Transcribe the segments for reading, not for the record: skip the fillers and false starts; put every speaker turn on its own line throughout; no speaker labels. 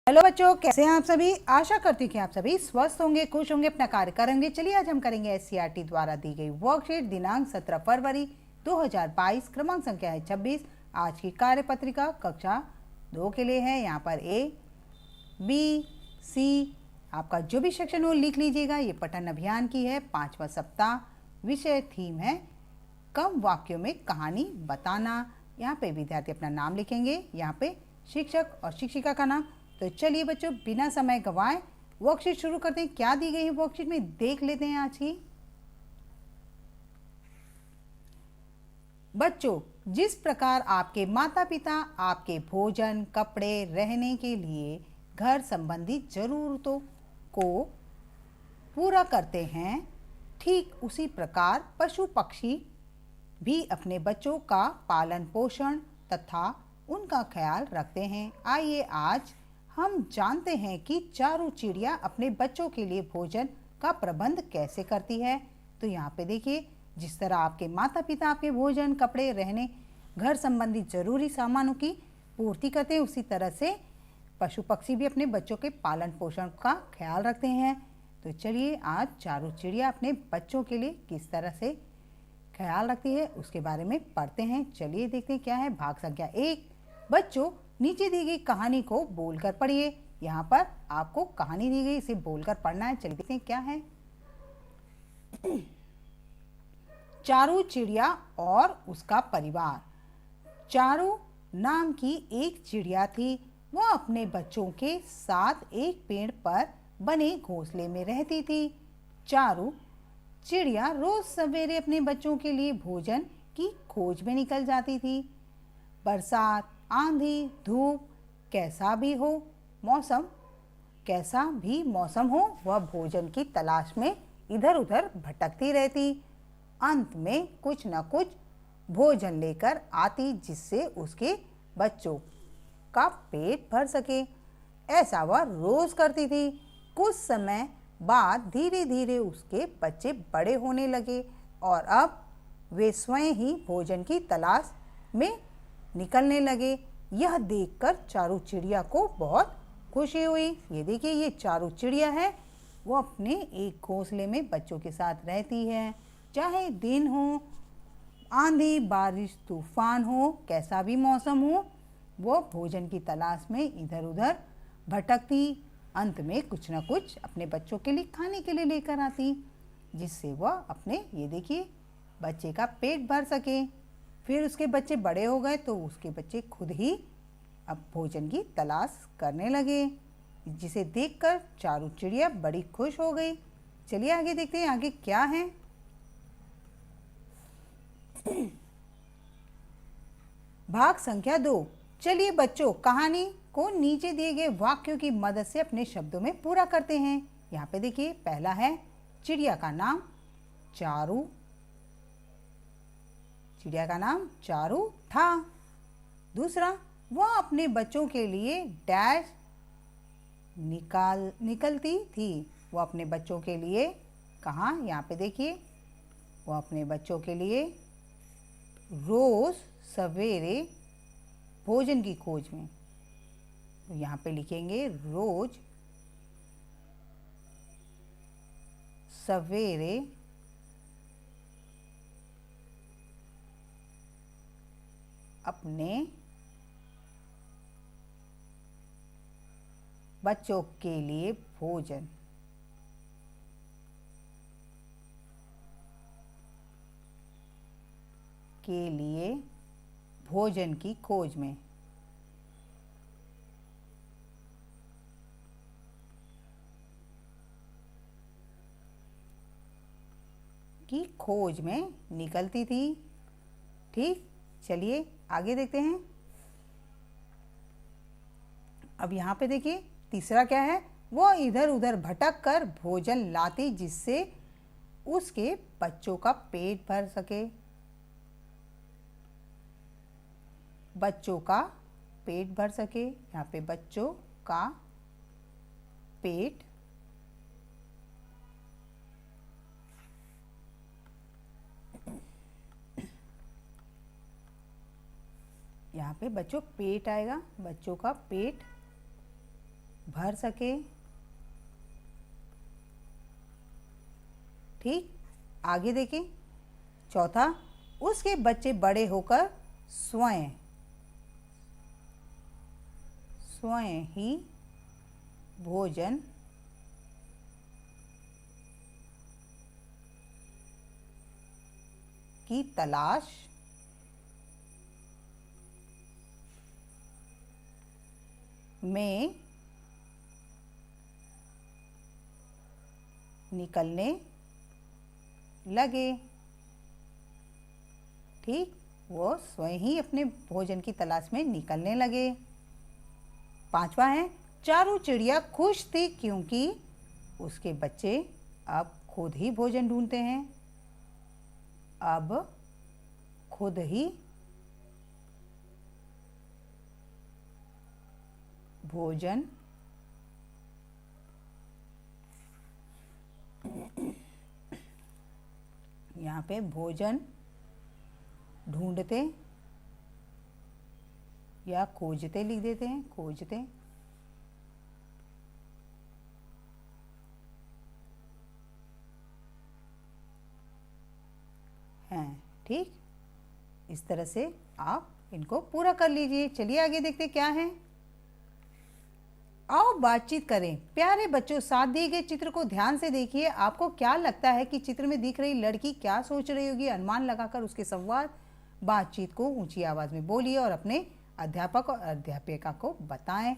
Hello बच्चों, कैसे हैं आप सभी। आशा करती हूँ कि आप सभी स्वस्थ होंगे, खुश होंगे, अपना कार्य करेंगे। चलिए आज हम करेंगे एससीईआरटी द्वारा दी गई वर्कशीट दिनांक 17 फरवरी 2022, क्रमांक संख्या है 26। आज की कार्यपत्रिका कक्षा 2 के लिए है। यहाँ पर ए बी सी आपका जो भी सेक्शन हो लिख लीजिएगा। ये पठन अभियान की है, 5वां सप्ताह। विषय थीम है कम वाक्यों में कहानी बताना। यहाँ पे विद्यार्थी अपना नाम लिखेंगे, यहाँ पे शिक्षक और शिक्षिका का नाम। तो चलिए बच्चों, बिना समय गंवाए वर्कशीट शुरू करते हैं। क्या दी गई है वर्कशीट में देख लेते हैं आज की। बच्चों, जिस प्रकार आपके माता पिता आपके भोजन, कपड़े, रहने के लिए घर संबंधी जरूरतों को पूरा करते हैं, ठीक उसी प्रकार पशु पक्षी भी अपने बच्चों का पालन पोषण तथा उनका ख्याल रखते हैं। आइए आज हम जानते हैं कि चारू चिड़िया अपने बच्चों के लिए भोजन का प्रबंध कैसे करती है। तो यहाँ पे देखिए, जिस तरह आपके माता पिता आपके भोजन, कपड़े, रहने, घर संबंधी जरूरी सामानों की पूर्ति करते हैं, उसी तरह से पशु पक्षी भी अपने बच्चों के पालन पोषण का ख्याल रखते हैं। तो चलिए आज चारू चिड़िया अपने बच्चों के लिए किस तरह से ख्याल रखती है उसके बारे में पढ़ते हैं। चलिए देखते हैं क्या है। भाग संख्या 1। बच्चों, नीचे दी गई कहानी को बोलकर पढ़िए। यहाँ पर आपको कहानी दी गई, इसे बोलकर पढ़ना है। चलिए देखते हैं क्या है। चारू चिड़िया और उसका परिवार। चारू नाम की एक चिड़िया थी। वह अपने बच्चों के साथ एक पेड़ पर बने घोंसले में रहती थी। चारू चिड़िया रोज सवेरे अपने बच्चों के लिए भोजन की खोज में निकल जाती थी। बरसात, आंधी, धूप, कैसा भी मौसम हो, वह भोजन की तलाश में इधर उधर भटकती रहती। अंत में कुछ न कुछ भोजन लेकर आती, जिससे उसके बच्चों का पेट भर सके। ऐसा वह रोज करती थी। कुछ समय बाद धीरे धीरे उसके बच्चे बड़े होने लगे और अब वे स्वयं ही भोजन की तलाश में निकलने लगे। यह देखकर चारू चिड़िया को बहुत खुशी हुई। ये देखिए, ये चारू चिड़िया है, वो अपने एक घोंसले में बच्चों के साथ रहती है। चाहे दिन हो, आंधी, बारिश, तूफान हो, कैसा भी मौसम हो, वो भोजन की तलाश में इधर उधर भटकती। अंत में कुछ न कुछ अपने बच्चों के लिए खाने के लिए लेकर आती, जिससे वह अपने, ये देखिए, बच्चे का पेट भर सके। फिर उसके बच्चे बड़े हो गए तो उसके बच्चे खुद ही अब भोजन की तलाश करने लगे, जिसे देखकर चारू चिड़िया बड़ी खुश हो गई। चलिए आगे देखते हैं आगे क्या है। भाग संख्या 2। चलिए बच्चों, कहानी को नीचे दिए गए वाक्यों की मदद से अपने शब्दों में पूरा करते हैं। यहाँ पे देखिए, पहला है चिड़िया का नाम चारू। चिड़िया का नाम चारू था। दूसरा, वह अपने बच्चों के लिए डैश निकलती थी। वह अपने बच्चों के लिए कहाँ, यहाँ पे देखिए, वह अपने बच्चों के लिए रोज सवेरे भोजन की खोज में, तो यहाँ पे लिखेंगे रोज सवेरे अपने बच्चों के लिए भोजन के लिए भोजन की खोज में निकलती थी। ठीक, चलिए आगे देखते हैं। अब यहाँ पे देखिए, तीसरा क्या है, वो इधर उधर भटक कर भोजन लाती, जिससे उसके बच्चों का पेट भर सके। बच्चों का पेट भर सके, यहाँ पे बच्चों का पेट यहाँ पे बच्चों पेट आएगा, बच्चों का पेट भर सके। ठीक, आगे देखें। चौथा, उसके बच्चे बड़े होकर स्वयं ही भोजन की तलाश में निकलने लगे। ठीक, वो स्वयं ही अपने भोजन की तलाश में निकलने लगे। पांचवा है, चारों चिड़िया खुश थी क्योंकि उसके बच्चे अब खुद ही भोजन ढूंढते हैं। अब खुद ही भोजन यहाँ पे भोजन ढूंढते या खोजते लिख देते हैं, खोजते हैं। ठीक, इस तरह से आप इनको पूरा कर लीजिए। चलिए आगे देखते क्या है। आओ बातचीत करें। प्यारे बच्चों, साथ दिए गए चित्र को ध्यान से देखिए। आपको क्या लगता है कि चित्र में दिख रही लड़की क्या सोच रही होगी? अनुमान लगाकर उसके संवाद बातचीत को ऊंची आवाज में बोलिए और अपने अध्यापक और अध्यापिका को बताएं।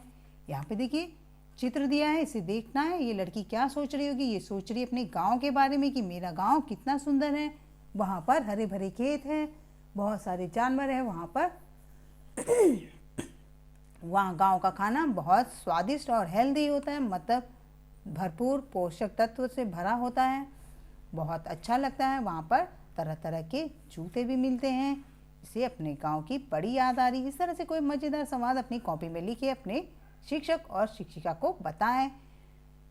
यहाँ पे देखिए चित्र दिया है, इसे देखना है। ये लड़की क्या सोच रही होगी? ये सोच रही है अपने गांव के बारे में कि मेरा गांव कितना सुंदर है, वहाँ पर हरे भरे खेत हैं, बहुत सारे जानवर हैं वहाँ पर वहाँ गांव का खाना बहुत स्वादिष्ट और हेल्दी होता है, मतलब भरपूर पोषक तत्व से भरा होता है, बहुत अच्छा लगता है। वहाँ पर तरह तरह के जूते भी मिलते हैं। इसे अपने गांव की बड़ी याद आ रही। इस तरह से कोई मज़ेदार संवाद अपनी कॉपी में लिखिए, अपने शिक्षक और शिक्षिका को बताएं।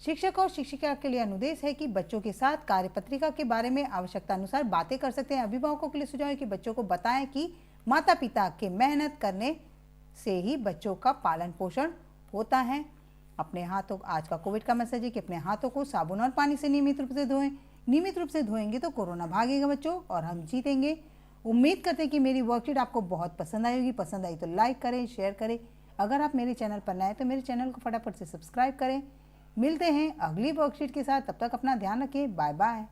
शिक्षक और शिक्षिका के लिए अनुदेश है कि बच्चों के साथ कार्यपत्रिका के बारे में आवश्यकता अनुसार बातें कर सकते हैं। अभिभावकों के लिए सुझाव है कि बच्चों को बताएं कि माता पिता के मेहनत करने से ही बच्चों का पालन पोषण होता है। अपने हाथों, आज का कोविड का मैसेज है कि अपने हाथों को साबुन और पानी से नियमित रूप से धोएं। नियमित रूप से धोएंगे तो कोरोना भागेगा बच्चों और हम जीतेंगे। उम्मीद करते हैं कि मेरी वर्कशीट आपको बहुत पसंद आई होगी। पसंद आई तो लाइक करें, शेयर करें। अगर आप मेरे चैनल पर नए हैं तो मेरे चैनल को फटाफट से सब्सक्राइब करें। मिलते हैं अगली वर्कशीट के साथ, तब तक अपना ध्यान रखें। Bye bye.